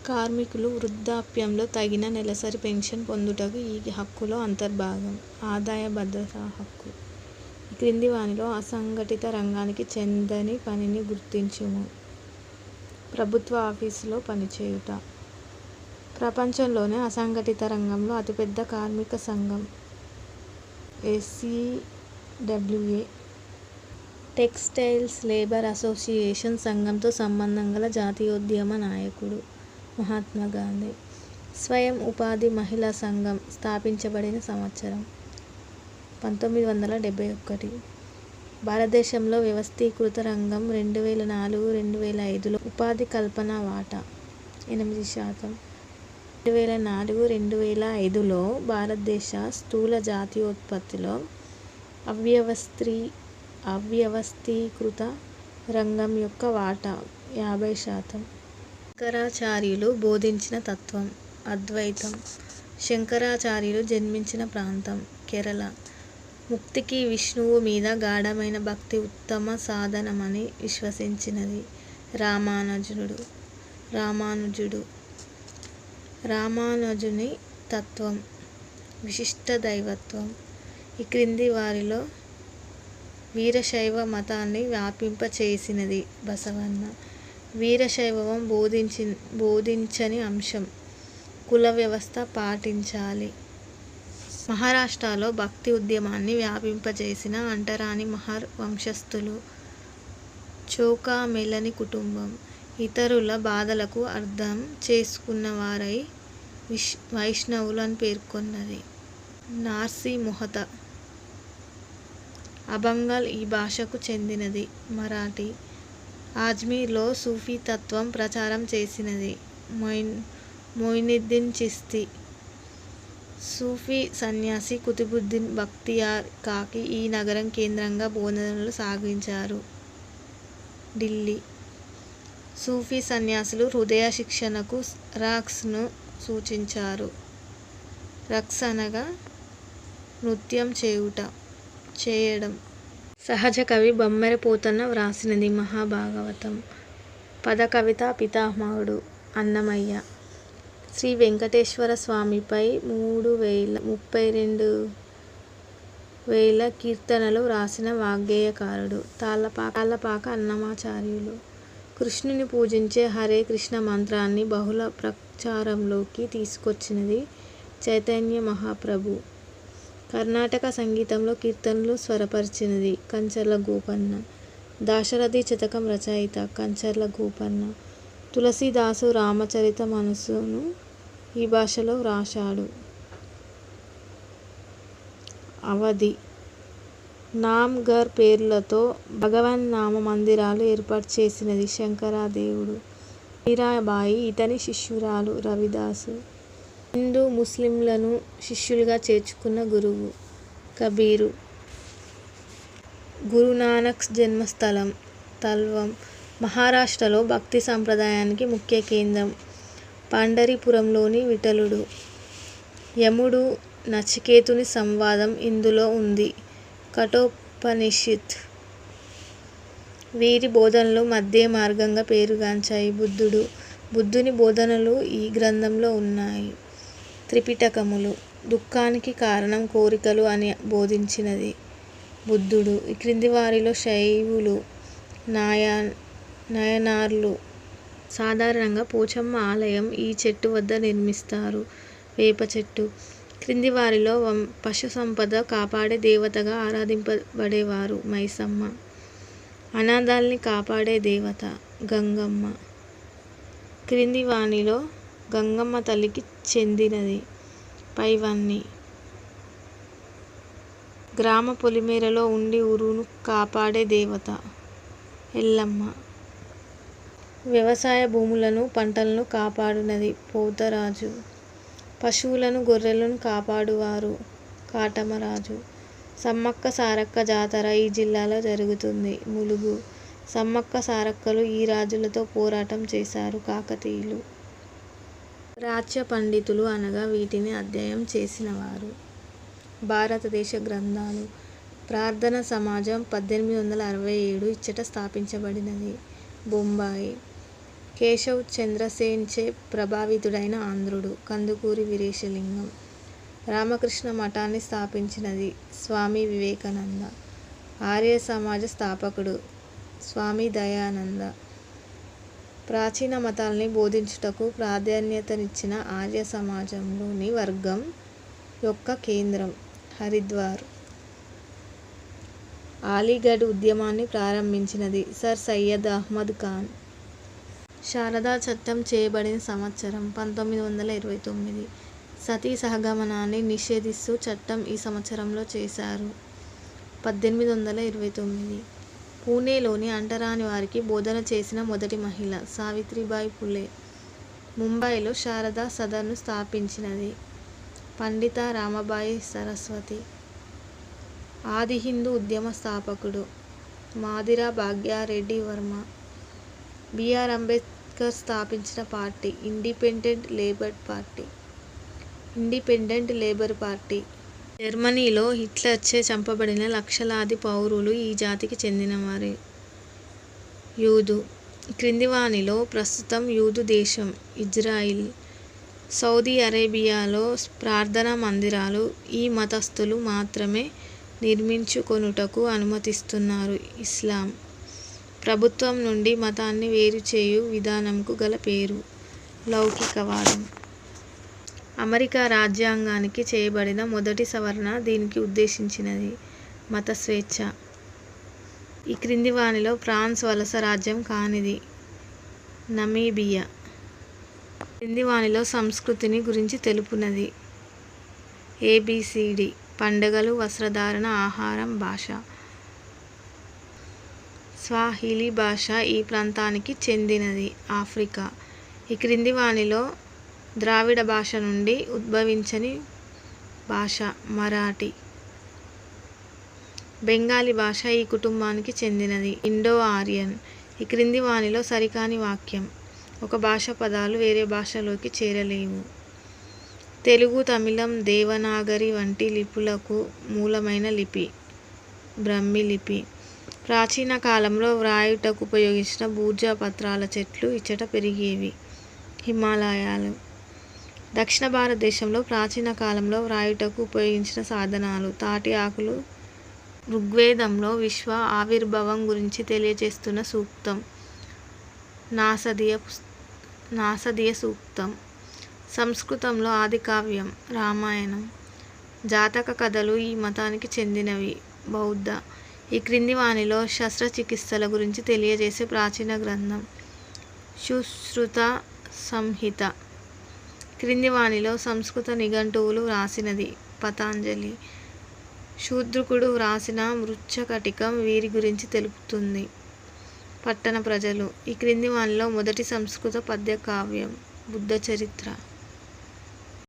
కార్మికులు వృద్ధాప్యంలో తగిన నెలసరి పెన్షన్ పొందుటకు ఈ హక్కులో అంతర్భాగం. ఆదాయ భద్రతా హక్కు. ఈ క్రింది వానిలో అసంఘటిత రంగానికి చెందని పనిని గుర్తించుము. ప్రభుత్వ ఆఫీసులో పనిచేయుట. ప్రపంచంలోనే అసంఘటిత రంగంలో అతిపెద్ద కార్మిక సంఘం SCWA. టెక్స్టైల్స్ లేబర్ అసోసియేషన్ సంఘంతో సంబంధం గల జాతీయోద్యమ నాయకుడు మహాత్మా గాంధీ. స్వయం ఉపాధి మహిళా సంఘం స్థాపించబడిన సంవత్సరం 1971. భారతదేశంలో వ్యవస్థీకృత రంగం 2004-2005లో ఉపాధి కల్పన వాటా 8%. 2004-2005లో భారతదేశ స్థూల జాతీయోత్పత్తిలో అవ్యవస్థీకృత రంగం యొక్క వాటా 50%. శంకరాచార్యులు బోధించిన తత్వం అద్వైతం. శంకరాచార్యులు జన్మించిన ప్రాంతం కేరళ. ముక్తికి విష్ణువు మీద గాఢమైన భక్తి ఉత్తమ సాధనమని విశ్వసించినది రామానుజుడు. రామానుజుని తత్వం విశిష్ట దైవత్వం. ఈ క్రింది వారిలో వీరశైవ మతాన్ని వ్యాపింపచేసినది బసవన్న. వీరశైవం బోధించని అంశం కుల వ్యవస్థ పాటించాలి. మహారాష్ట్రలో భక్తి ఉద్యమాన్ని వ్యాపింపచేసిన అంటరాని మహర్ వంశస్థులు చోఖామెలని కుటుంబం. ఇతరుల బాధలకు అర్థం చేసుకున్నవారై వైష్ణవులు అని పేర్కొన్నది నార్సీ మెహతా. అభంగాల్ ఈ భాషకు చెందినది. మరాఠీ. అజ్మీర్లో సూఫీ తత్వం ప్రచారం చేసినది మొయినుద్దీన్ చిస్తీ. సూఫీ సన్యాసి కుతుబుద్దీన్ బక్తియార్ కాకి ఈ నగరం కేంద్రంగా బోధనలు సాగించారు. ఢిల్లీ. సూఫీ సన్యాసులు హృదయ శిక్షణకు రక్స్ను సూచించారు. రక్స్ అనగా నృత్యం చేయడం. సహజ కవి బమ్మెర పోతన్న వ్రాసినది మహాభాగవతం. పద కవితా పితామహుడు అన్నమయ్య. శ్రీ వెంకటేశ్వర స్వామిపై 32,000 కీర్తనలు వ్రాసిన వాగ్గేయకారుడు తాళ్ళపాక అన్నమాచార్యులు. కృష్ణుని పూజించే హరే కృష్ణ మంత్రాన్ని బహుళ ప్రచారంలోకి తీసుకొచ్చినది చైతన్య మహాప్రభు. కర్ణాటక సంగీతంలో కీర్తనలు స్వరపరిచినది కంచర్ల గోపన్న. దాశరథి శతకం రచయిత కంచర్ల గోపన్న. తులసీదాసు రామచరిత మనసును ఈ భాషలో వ్రాశాడు. అవధి. నామ్ ఘర్ పేర్లతో భగవన్ నామ మందిరాలు ఏర్పాటు చేసినది శంకరదేవుడు. మీరాబాయి ఇతని శిష్యురాలు. రవిదాసు. హిందూ ముస్లింలను శిష్యులుగా చేర్చుకున్న గురువు కబీరు. గురునానక్ జన్మస్థలం తల్వం. మహారాష్ట్రలో భక్తి సంప్రదాయానికి ముఖ్య కేంద్రం పండరీపురంలోని విఠలుడు. యముడు నచికేతుని సంవాదం ఇందులో ఉంది. కఠోపనిషత్. వీరి బోధనలు మధ్య మార్గంగా పేరుగాంచాయి. బుద్ధుని బోధనలు ఈ గ్రంథంలో ఉన్నాయి. త్రిపిటకములు. దుఃఖానికి కారణం కోరికలు అని బోధించినది బుద్ధుడు. ఈ క్రింది వారిలో శైవులు నాయనార్లు. సాధారణంగా పోచమ్మ ఆలయం ఈ చెట్టు వద్ద నిర్మిస్తారు. వేప చెట్టు. క్రింది వారిలో పశు సంపద కాపాడే దేవతగా ఆరాధింపబడేవారు మైసమ్మ. అనాథల్ని కాపాడే దేవత గంగమ్మ. క్రింది వానిలో గంగమ్మ తల్లికి చెందినది పైవన్నీ. గ్రామ పొలిమేరలో ఉండి ఊరును కాపాడే దేవత ఎల్లమ్మ. వ్యవసాయ భూములను పంటలను కాపాడునది పోతరాజు. పశువులను గొర్రెలను కాపాడువారు కాటమరాజు. సమ్మక్క సారక్క జాతర ఈ జిల్లాలో జరుగుతుంది. ములుగు. సమ్మక్క సారక్కలు ఈ రాజులతో పోరాటం చేశారు కాకతీయులు. ప్రాచ్య పండితులు అనగా వీటిని అధ్యయనం చేసినవారు. భారతదేశ గ్రంథాలు. ప్రార్థన సమాజం 1867 ఇచ్చట స్థాపించబడినది. బొంబాయి. కేశవ్ చంద్రసేన్చే ప్రభావితుడైన ఆంధ్రుడు. కందుకూరి వీరేశలింగం. రామకృష్ణ మఠాన్ని స్థాపించినది స్వామి వివేకానంద. ఆర్య సమాజ స్థాపకుడు స్వామి దయానంద. ప్రాచీన మతాల్ని బోధించుటకు ప్రాధాన్యతనిచ్చిన ఆర్య సమాజంలోని వర్గం యొక్క కేంద్రం హరిద్వార్. అలీగఢ్ ఉద్యమాన్ని ప్రారంభించినది సర్ సయ్యద్ అహ్మద్ ఖాన్. శారదా చట్టం చేయబడిన సంవత్సరం 1929. సతీ సహగమనాన్ని నిషేధిస్తూ చట్టం ఈ సంవత్సరంలో చేశారు. 1829. పూణేలోని అంటరాని వారికి బోధన చేసిన మొదటి మహిళ సావిత్రిబాయి ఫులే. ముంబైలో శారదా సదన్ను స్థాపించినది పండిత రామబాయి సరస్వతి. ఆది హిందూ ఉద్యమ స్థాపకుడు మాదిర భాగ్యారెడ్డి వర్మ. బిఆర్ అంబేద్కర్ స్థాపించిన పార్టీ ఇండిపెండెంట్ లేబర్ పార్టీ. జర్మనీలో హిట్లర్చే చంపబడిన లక్షలాది పౌరులు ఈ జాతికి చెందినవారే. యూదు. క్రింది వానిలో ప్రస్తుతం యూదు దేశం ఇజ్రాయిల్. సౌదీ అరేబియాలో ప్రార్థనా మందిరాలు ఈ మతస్థులు మాత్రమే నిర్మించుకొనుటకు అనుమతిస్తున్నారు. ఇస్లాం. ప్రభుత్వం నుండి మతాన్ని వేరుచేయు విధానంకు గల పేరు లౌకికవాదం. అమెరికా రాజ్యాంగానికి చేయబడిన మొదటి సవరణ దీనికి ఉద్దేశించినది. మత స్వేచ్ఛ. ఈ క్రింది వానిలో ఫ్రాన్స్ వలస రాజ్యం కానిది నమీబియా. క్రింది వానిలో సంస్కృతిని గురించి తెలుపునది. ABCD. పండుగలు, వస్త్రధారణ, ఆహారం, భాష. స్వాహిలీ భాష ఈ ప్రాంతానికి చెందినది. ఆఫ్రికా. ఈ క్రింది వానిలో ద్రావిడ భాష నుండి ఉద్భవించని భాష మరాఠీ. బెంగాలీ భాష ఈ కుటుంబానికి చెందినది. Indo Aryan. ఈ క్రింది వానిలో సరికాని వాక్యం. ఒక భాష పదాలు వేరే భాషలోకి చేరలేవు. తెలుగు, తమిళం, దేవనాగరి వంటి లిపులకు మూలమైన లిపి బ్రాహ్మీ లిపి. ప్రాచీన కాలంలో వ్రాయుటకు ఉపయోగించిన బూర్జా పత్రాల చెట్లు ఇచ్చట పెరిగేవి. హిమాలయాలు. దక్షిణ భారతదేశంలో ప్రాచీన కాలంలో వ్రాయుటకు ఉపయోగించిన సాధనాలు తాటి ఆకులు. ఋగ్వేదంలో విశ్వ ఆవిర్భావం గురించి తెలియజేస్తున్న సూక్తం నాసదీయ సూక్తం. సంస్కృతంలో ఆదికావ్యం రామాయణం. జాతక కథలు ఈ మతానికి చెందినవి. బౌద్ధ. ఈ క్రింది వానిలో శస్త్రచికిత్సల గురించి తెలియజేసే ప్రాచీన గ్రంథం సుశ్రుత సంహిత. క్రింది వానిలో సంస్కృత నిఘంటువులు వ్రాసినది పతంజలి. శూద్రకుడు వ్రాసిన మృచ్ఛకటికం వీరి గురించి తెలుపుతుంది. పట్టణ ప్రజలు. ఈ క్రింది వానిలో మొదటి సంస్కృత పద్య కావ్యం బుద్ధ చరిత్ర.